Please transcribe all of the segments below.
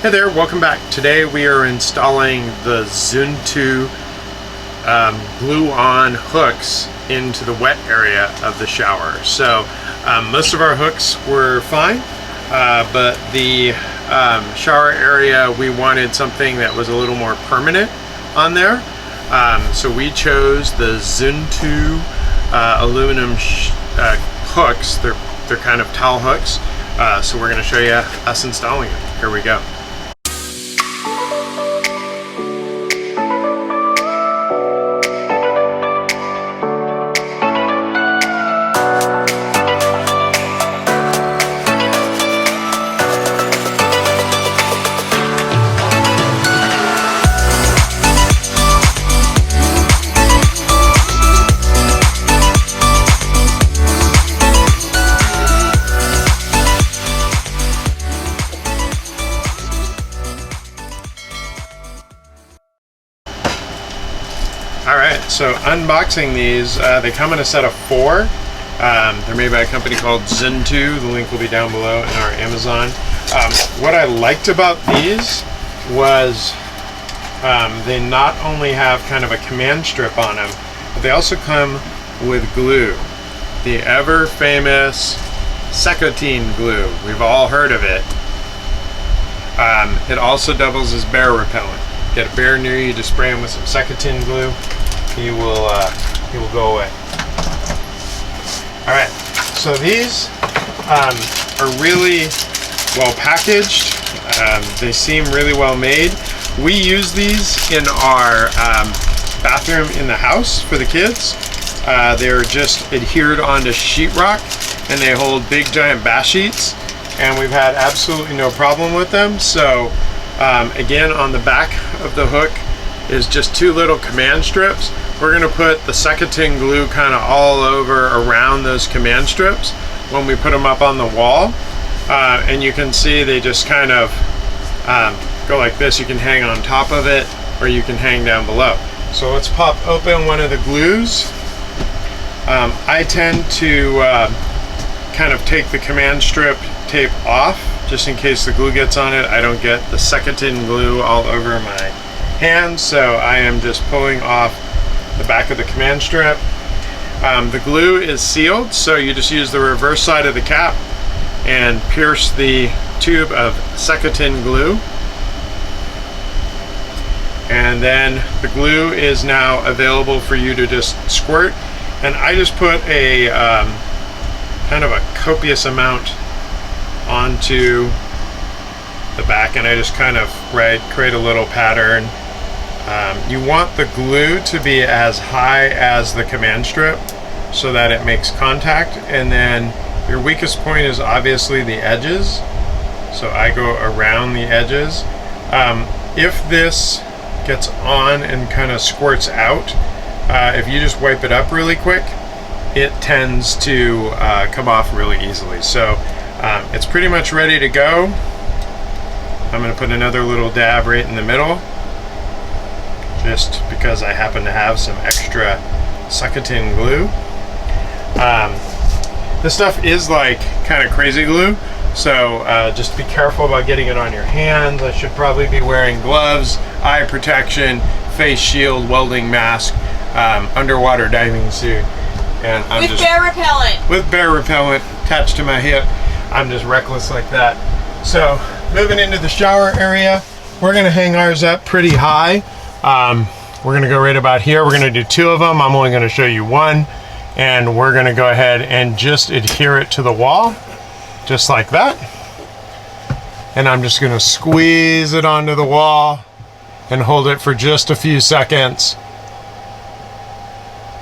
Hey there, welcome back. Today we are installing the Zuntu glue-on hooks into the wet area of the shower. So most of our hooks were fine, but the shower area, we wanted something that was a little more permanent on there. So we chose the Zuntu aluminum hooks. They're kind of towel hooks. So we're going to show you us installing it. Here we go. Alright, so unboxing these, they come in a set of 4. They're made by a company called Zuntu. The link will be down below in our Amazon. What I liked about these was they not only have kind of a command strip on them, but they also come with glue. The ever famous Secotine glue. We've all heard of it. It also doubles as bear repellent. Get a bear near you, just spray him with some Secotine glue. He will go away. All right, so these are really well packaged. They seem really well made. We use these in our bathroom in the house for the kids. They're just adhered onto sheetrock, and they hold big giant bath sheets, and we've had absolutely no problem with them. So again, on the back of the hook is just 2 little command strips. We're going to put the Secotine glue kind of all over around those command strips when we put them up on the wall. And you can see they just kind of go like this. You can hang on top of it, or you can hang down below. So let's pop open one of the glues. I tend to kind of take the command strip tape off, just in case the glue gets on it. I don't get the Secotine glue all over my hands, so I am just pulling off the back of the command strip. The glue is sealed, so you just use the reverse side of the cap and pierce the tube of Secotine glue. And then the glue is now available for you to just squirt. And I just put a kind of a copious amount onto the back, and I just kind of create a little pattern. You want the glue to be as high as the command strip so that it makes contact, and then your weakest point is obviously the edges, so I go around the edges. If this gets on and kind of squirts out, if you just wipe it up really quick, it tends to come off really easily. So it's pretty much ready to go. I'm going to put another little dab right in the middle, just because I happen to have some extra Secotine glue. This stuff is like kind of crazy glue, so just be careful about getting it on your hands. I should probably be wearing gloves, eye protection, face shield, welding mask, underwater diving suit, and I'm with bear repellent. With bear repellent attached to my hip. I'm just reckless like that. So moving into the shower area, we're gonna hang ours up pretty high. We're going to go right about here. We're going to do 2 of them. I'm only going to show you one, and we're going to go ahead and just adhere it to the wall, just like that. And I'm just going to squeeze it onto the wall and hold it for just a few seconds.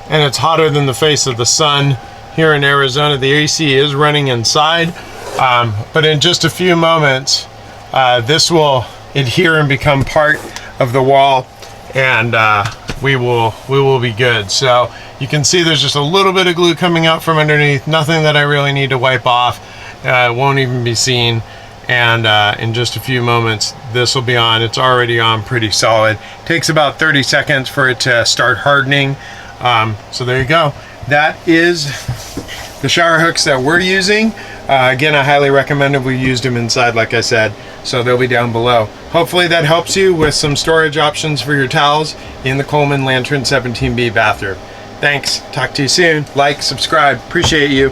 And it's hotter than the face of the sun here in Arizona. The AC is running inside, but in just a few moments, this will adhere and become part of the wall, and we will be good. So you can see there's just a little bit of glue coming out from underneath, nothing that I really need to wipe off. It won't even be seen, and in just a few moments this will be on. It's already on pretty solid. Takes about 30 seconds for it to start hardening. So there you go. That is The shower hooks that we're using, again, I highly recommend it. We used them inside, like I said, so they'll be down below. Hopefully that helps you with some storage options for your towels in the Coleman Lantern 17B bathroom. Thanks. Talk to you soon. Like, subscribe. Appreciate you.